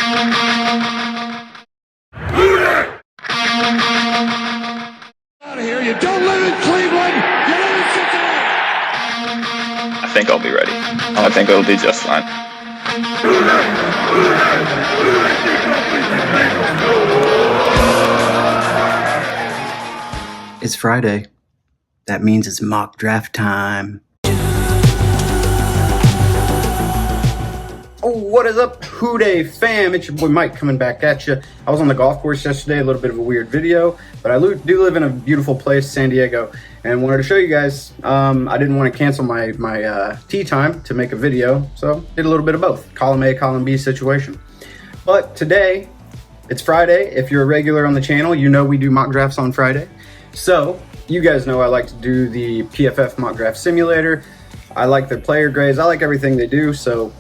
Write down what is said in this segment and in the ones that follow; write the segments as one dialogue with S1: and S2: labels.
S1: Out of here. You don't live in Cleveland. You live in Cincinnati.
S2: I think I'll be ready. I think it'll be just fine.
S3: It's Friday. That means it's mock draft time. Oh, what is up, Who Dey fam? It's your boy Mike coming back at you. I was on the golf course yesterday, a little bit of a weird video, but I do live in a beautiful place, San Diego, and wanted to show you guys. I didn't want to cancel my tee time to make a video, so did a little bit of both. Column A, column B situation. But today, it's Friday. If you're a regular on the channel, you know we do mock drafts on Friday. So, you guys know I like to do the PFF mock draft simulator. I like their player grades. I like everything they do, so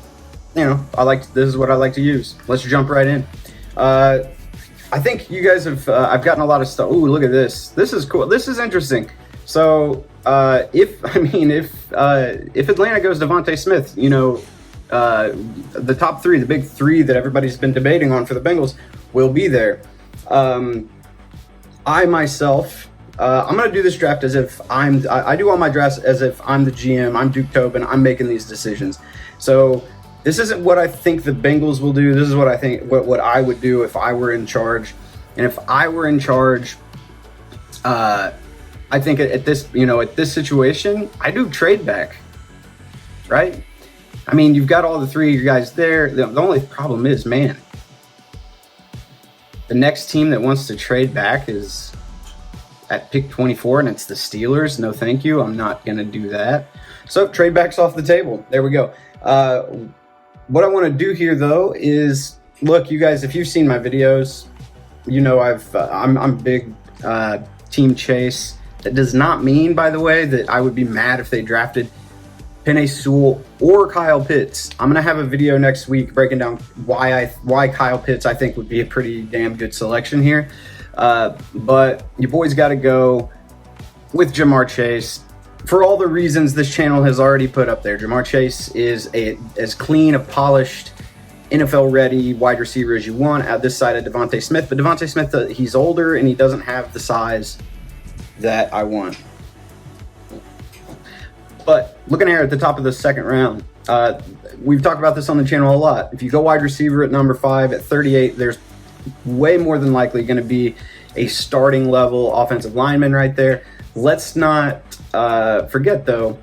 S3: you know, this is what I like to use. Let's jump right in. I think you guys have, I've gotten a lot of stuff. Ooh, look at this. This is cool. This is interesting. So, if Atlanta goes Devontae Smith, you know, the top three, the big three that everybody's been debating on for the Bengals will be there. I myself, I'm going to do this draft as if I do all my drafts as if I'm the GM, I'm Duke Tobin, I'm making these decisions. So, this isn't what I think the Bengals will do. This is what I think, what I would do if I were in charge. And if I were in charge, I think at this situation, I do trade back, right? I mean, you've got all the three of you guys there. The only problem is, man, the next team that wants to trade back is at pick 24, and it's the Steelers. No, thank you. I'm not going to do that. So trade back's off the table. There we go. What I want to do here, though, is look, you guys. If you've seen my videos, you know I'm big team chase. That does not mean, by the way, that I would be mad if they drafted Penei Sewell or Kyle Pitts. I'm gonna have a video next week breaking down why Kyle Pitts I think would be a pretty damn good selection here. But your boy's got to go with Jamar Chase. For all the reasons this channel has already put up there, Jamar Chase is as clean, a polished, NFL-ready wide receiver as you want at this side of Devontae Smith. But Devontae Smith, he's older and he doesn't have the size that I want. But looking here at the top of the second round, we've talked about this on the channel a lot. If you go wide receiver at number 5, at 38, there's way more than likely going to be a starting level offensive lineman right there. Let's not forget, though,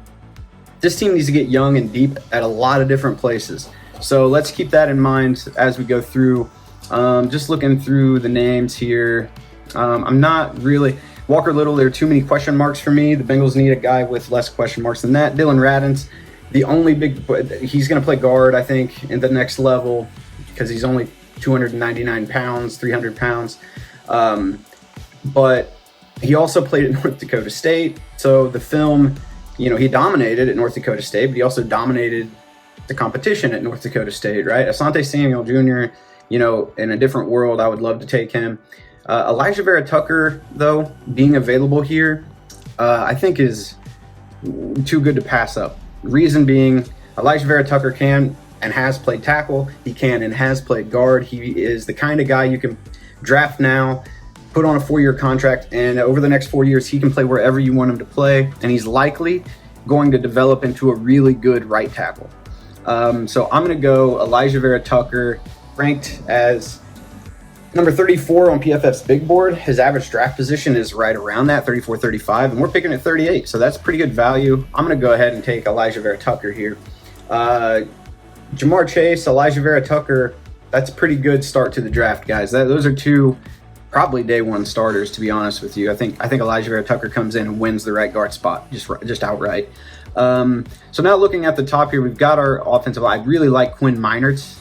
S3: this team needs to get young and deep at a lot of different places. So let's keep that in mind as we go through. Just looking through the names here. I'm not really... Walker Little, there are too many question marks for me. The Bengals need a guy with less question marks than that. Dylan Raddens, the only he's going to play guard, I think, in the next level because he's only 299 pounds, 300 pounds. But he also played at North Dakota State. So the film, you know, he dominated at North Dakota State, but he also dominated the competition at North Dakota State, right? Asante Samuel Jr., you know, in a different world, I would love to take him. Elijah vera-tucker, though, being available here, I think is too good to pass up. Reason being, Elijah vera-tucker can and has played tackle. He can and has played guard. He is the kind of guy you can draft now, put on a 4-year contract, and over the next 4 years, he can play wherever you want him to play, and he's likely going to develop into a really good right tackle. So I'm going to go Elijah vera-tucker, ranked as number 34 on PFF's big board. His average draft position is right around that, 34, 35, and we're picking at 38, so that's pretty good value. I'm going to go ahead and take Elijah vera-tucker here. Jamar Chase, Elijah vera-tucker, that's a pretty good start to the draft, guys. Those are two probably day one starters, to be honest with you. I think Elijah vera-tucker comes in and wins the right guard spot just outright. So now looking at the top here, we've got our offensive line. I really like Quinn Meinerz.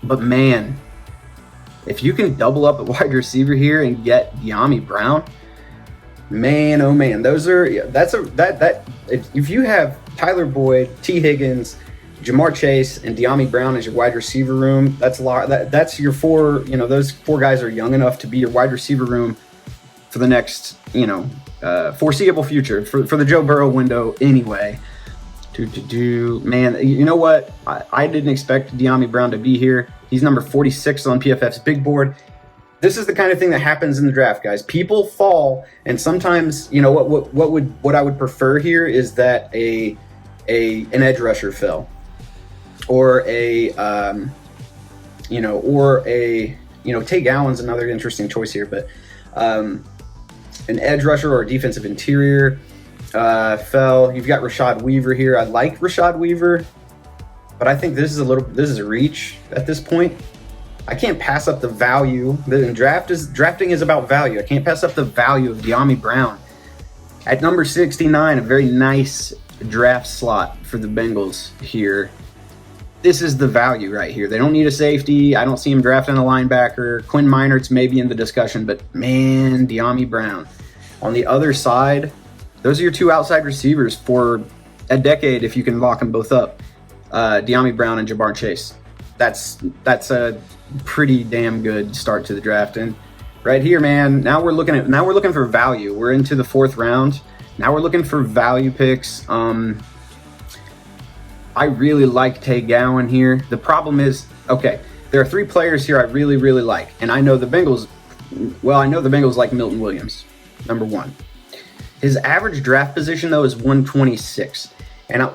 S3: But man, if you can double up at wide receiver here and get Dyami Brown, man, oh man, if you have Tyler Boyd, T. Higgins, Jamar Chase, and Dyami Brown as your wide receiver room, that's your four. You know, those four guys are young enough to be your wide receiver room for the next, foreseeable future, for the Joe Burrow window anyway. Man, you know what? I didn't expect De'Ami Brown to be here. He's number 46 on PFF's big board. This is the kind of thing that happens in the draft, guys. People fall, and sometimes, you know, what I would prefer here is that an edge rusher fell, or Tay Gowan's another interesting choice here, but an edge rusher or a defensive interior fell. You've got Rashad Weaver here. I like Rashad Weaver, but I think this is a reach at this point. I can't pass up the value. Drafting is about value. I can't pass up the value of De'Ami Brown at number 69. A very nice draft slot for the Bengals here. This is the value right here. They don't need a safety. I don't see him drafting a linebacker. Quinn Meinert's maybe in the discussion, but man, De'Ami Brown. On the other side, those are your two outside receivers for a decade if you can lock them both up. De'Ami Brown and Ja'Marr Chase. That's a pretty damn good start to the draft. And right here, man, now we're looking for value. We're into the 4th round. Now we're looking for value picks. I really like Tay Gowan here. The problem is, okay, there are 3 players here I really, really like. And I know the Bengals like Milton Williams, number 1. His average draft position, though, is 126. And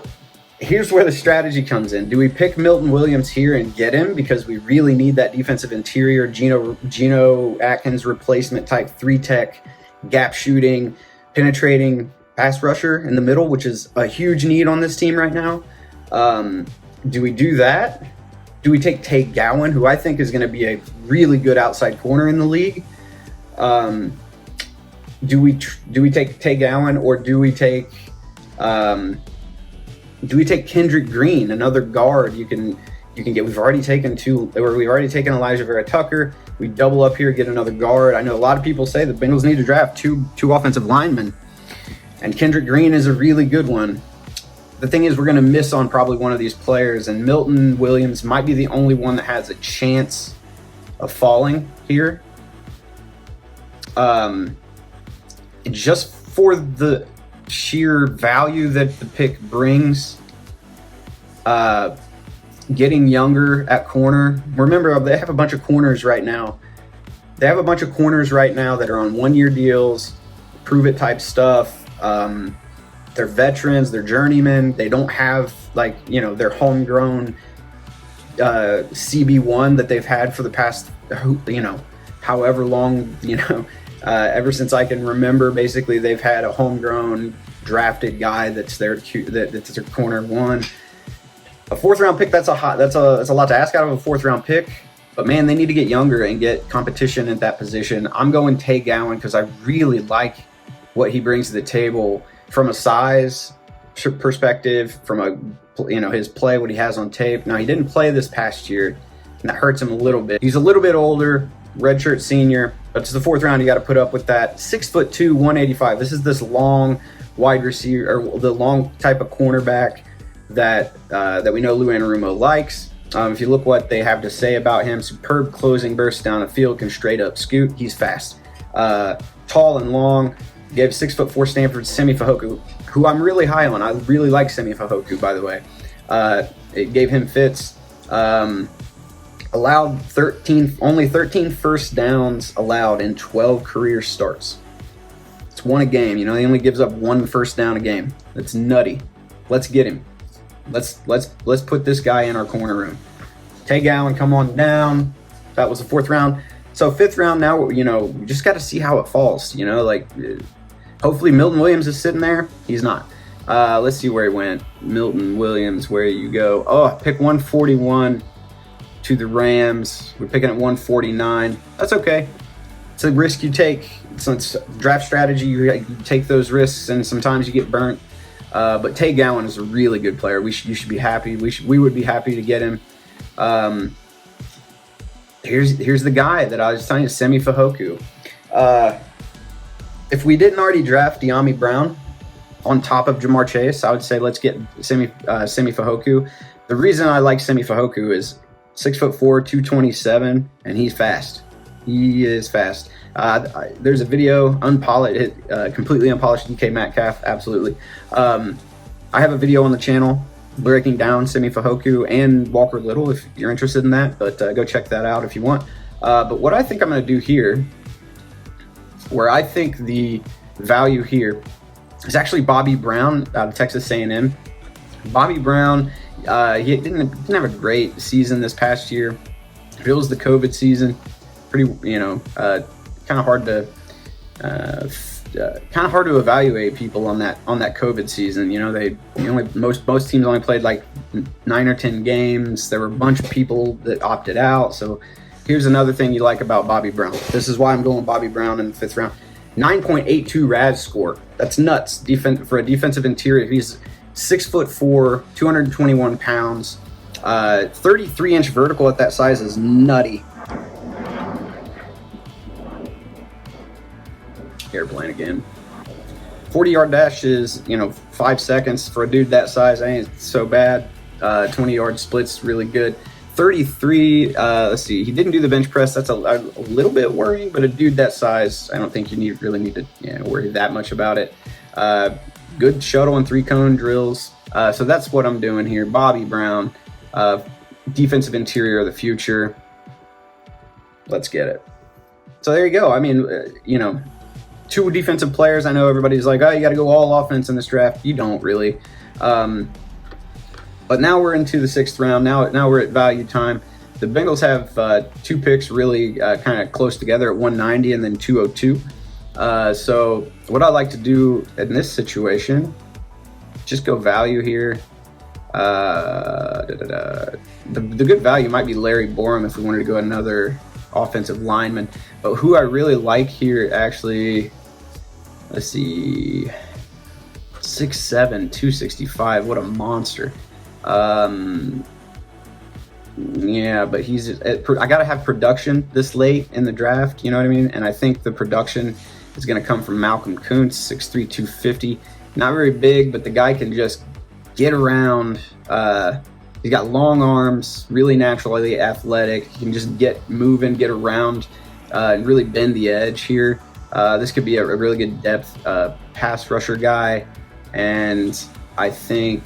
S3: here's where the strategy comes in. Do we pick Milton Williams here and get him because we really need that defensive interior, Geno Atkins replacement type 3-tech, gap shooting, penetrating pass rusher in the middle, which is a huge need on this team right now? Do we do that? Do we take Tay Gowan, who I think is going to be a really good outside corner in the league? Do we take Tay Gowan, or do we take Kendrick Green, another guard you can get? We've already taken Elijah Vera-Tucker. We double up here, get another guard. I know a lot of people say the Bengals need to draft two offensive linemen, and Kendrick Green is a really good one. The thing is, we're going to miss on probably one of these players, and Milton Williams might be the only one that has a chance of falling here. Just for the sheer value that the pick brings, getting younger at corner. Remember, they have a bunch of corners right now. That are on 1-year deals, prove-it type stuff. They're veterans, they're journeymen. They don't have, their homegrown CB1 that they've had for the past, however long, ever since I can remember. Basically, they've had a homegrown drafted guy that's their corner 1. A 4th round pick, that's a lot to ask out of a 4th round pick. But man, they need to get younger and get competition at that position. I'm going Tay Gowan because I really like what he brings to the table from a size perspective, from his play, what he has on tape. Now, he didn't play this past year, and that hurts him a little bit. He's a little bit older, redshirt senior, but it's the 4th round. You got to put up with that. 6'2", 185. This is this long wide receiver, or the long type of cornerback that we know Lou Anarumo likes. If you look what they have to say about him, superb closing burst down the field, can straight up scoot. He's fast, tall and long. Gave 6'4" Stanford Semi Fehoko, who I'm really high on. I really like Semi Fehoko, by the way. It gave him fits. Allowed only 13 first downs allowed in 12 career starts. It's 1 a game. He only gives up 1 first down a game. That's nutty. Let's get him. Let's put this guy in our corner room. Tay Gowan, come on down. That was the 4th round. So 5th round now, we just got to see how it falls. Hopefully Milton Williams is sitting there. He's not. Let's see where he went. Milton Williams, where you go? Oh, pick 141 to the Rams. We're picking at 149. That's okay. It's a risk you take. Since draft strategy, you take those risks, and sometimes you get burnt. But Tay Gowan is a really good player. You should be happy. We would be happy to get him. Here's the guy that I was telling you, Semi Fehoko. If we didn't already draft De'Ami Brown on top of Ja'Marr Chase, I would say let's get Semi Fehoko. The reason I like Semi Fehoko is 6'4", 227, and he's fast. He is fast. There's a video, completely unpolished DK Metcalf, absolutely. I have a video on the channel breaking down Simi Fehoko and Walker Little if you're interested in that, but go check that out if you want. But what I think I'm going to do here, where I think the value here is actually Bobby Brown out of Texas A&M. Bobby Brown, he didn't have a great season this past year. It was the COVID season. Pretty, kind of hard to evaluate people on that COVID season. Most teams only played like 9 or 10 games. There were a bunch of people that opted out. So here's another thing you like about Bobby Brown. This is why I'm going Bobby Brown in the 5th round. 9.82 RAS score. That's nuts. For a defensive interior, he's 6'4", 221 pounds. 33-inch vertical at that size is nutty. Airplane again. 40-yard dash is 5 seconds for a dude that size. Ain't so bad. 20-yard splits really good. 33. Let's see. He didn't do the bench press. That's a little bit worrying, but a dude that size, I don't think you really need to worry that much about it. Good shuttle and 3-cone drills. So that's what I'm doing here. Bobby Brown, defensive interior of the future. Let's get it. So there you go. I mean, 2 defensive players. I know everybody's like, oh, you got to go all offense in this draft. You don't really. But now we're into the 6th round. Now we're at value time. The Bengals have 2 picks really kind of close together at 190 and then 202. So what I like to do in this situation, just go value here. The good value might be Larry Borum if we wanted to go another offensive lineman. But who I really like here, actually, let's see, 6'7", 265. What a monster. Yeah, but I gotta have production this late in the draft, you know what I mean? And I think the production is gonna come from Malcolm Kuntz, 6'3", 250. Not very big, but the guy can just get around. He's got long arms, really naturally athletic. He can just get moving, get around, and really bend the edge here. This could be a really good depth pass rusher guy. And I think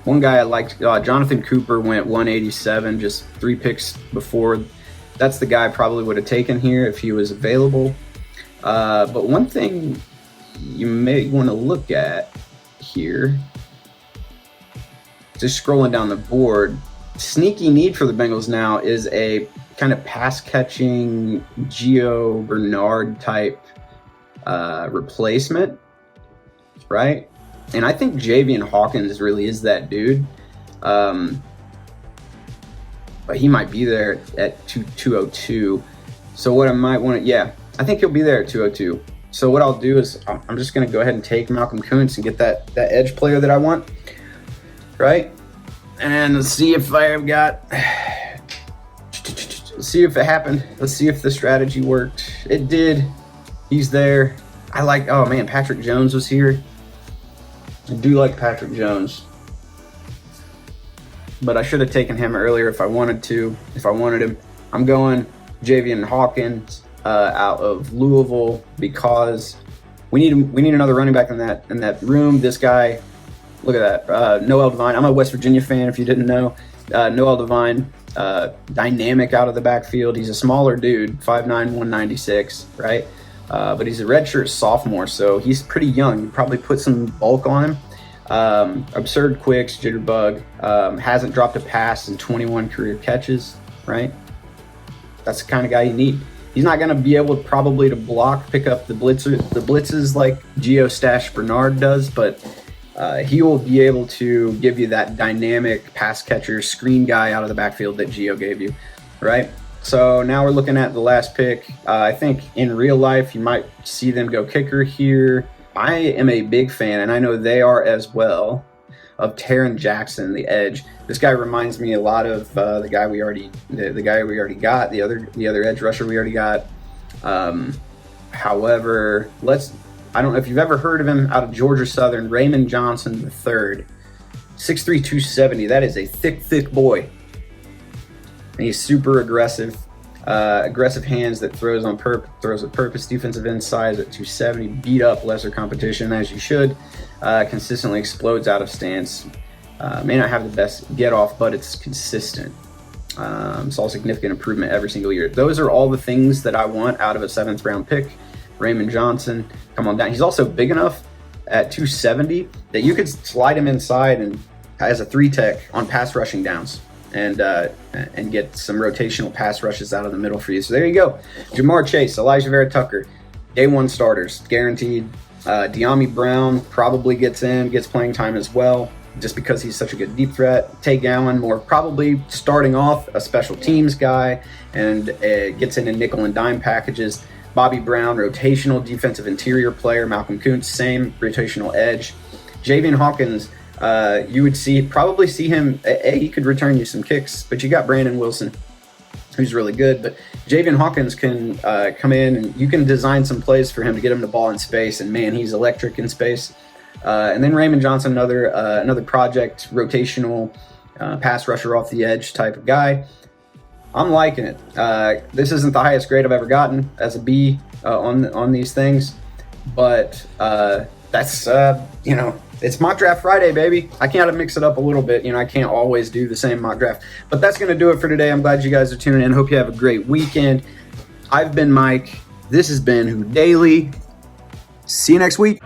S3: one guy I liked, Jonathan Cooper, went 187, just 3 picks before. That's the guy I probably would have taken here if he was available. But one thing you may want to look at here, just scrolling down the board, sneaky need for the Bengals now is a kind of pass-catching Gio Bernard type replacement, right? And I think Javian Hawkins really is that dude. But he might be there at 202. So what I might want to, I think he'll be there at 202. So what I'll do is I'm just going to go ahead and take Malcolm Kuntz and get that edge player that I want, right? And let's see if I've got, let's see if it happened. Let's see if the strategy worked. It did. He's there. Oh man, Patrick Jones was here. I do like Patrick Jones, but I should have taken him earlier if I wanted him. I'm going Javian Hawkins out of Louisville because we need another running back in that room. This guy, look at that, Noel Devine. I'm a West Virginia fan, if you didn't know. Noel Devine, dynamic out of the backfield. He's a smaller dude, 5'9", 196, right? But he's a redshirt sophomore, so he's pretty young. You probably put some bulk on him. Absurd quicks, jitterbug. Hasn't dropped a pass in 21 career catches, right? That's the kind of guy you need. He's not going to be able probably to pick up the blitzes like Gio Stash Bernard does, but he will be able to give you that dynamic pass catcher screen guy out of the backfield that Gio gave you, right? So now we're looking at the last pick. I think in real life, you might see them go kicker here. I am a big fan, and I know they are as well, of Taron Jackson, the edge. This guy reminds me a lot of the guy we already got, the other edge rusher we already got. However, I don't know if you've ever heard of him, out of Georgia Southern, Raymond Johnson III, 6'3", 270. That is a thick boy. And he's super aggressive. Aggressive hands that throws with purpose. Defensive end size at 270. Beat up lesser competition as you should. Consistently explodes out of stance. May not have the best get off, but it's consistent. Saw significant improvement every single year. Those are all the things that I want out of a 7th round pick. Raymond Johnson, come on down. He's also big enough at 270 that you could slide him inside and as a 3-tech on pass rushing downs and get some rotational pass rushes out of the middle for you. So there you go. Jamar Chase, Elijah Vera-Tucker, day 1 starters, guaranteed. De'Ami Brown probably gets playing time as well, just because he's such a good deep threat. Tay Gowan, more probably starting off a special teams guy and gets into nickel and dime packages. Bobby Brown, rotational defensive interior player. Malcolm Kuntz, same rotational edge. Javian Hawkins, you would probably see him. He could return you some kicks, but you got Brandon Wilson, who's really good. But Javian Hawkins can come in and you can design some plays for him to get him the ball in space. And man, he's electric in space. And then Raymond Johnson, another project rotational pass rusher off the edge type of guy. I'm liking it. This isn't the highest grade I've ever gotten as a B on these things, but that's it's mock draft Friday, baby. I gotta mix it up a little bit. I can't always do the same mock draft, but that's gonna do it for today. I'm glad you guys are tuning in. Hope you have a great weekend. I've been Mike. This has been Who Deyly. See you next week.